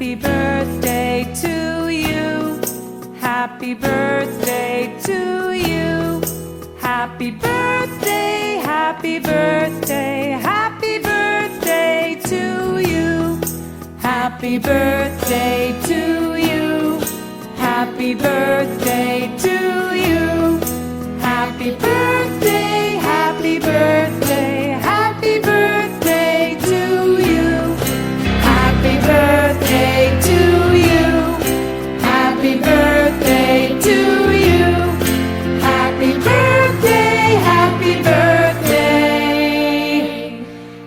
Happy birthday to you. Happy birthday to you. Happy birthday, happy birthday, happy birthday to you. Happy birthday to you. Happy birthday to you. Happy birthday, happy birthday, happy birthday to you. Happy birthday to you. Happy birthday to you. Happy birthday, happy birthday.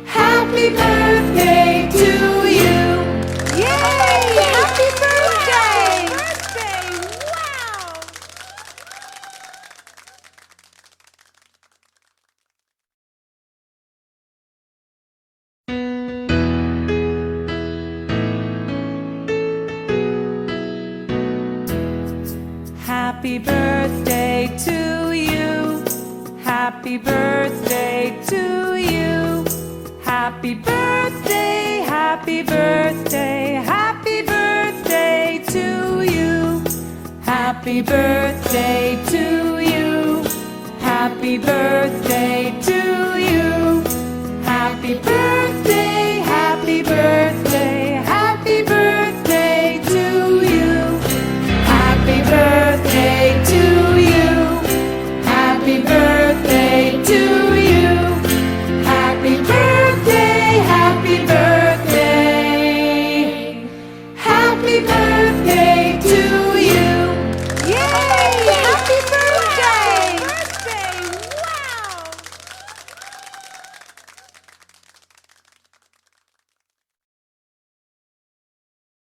Happy birthday to you. Yay! Happy birthday! Wow! Happy birthday to you. Happy birthday to you. Happy birthday, happy birthday, happy birthday to you. Happy birthday to you. Happy birthday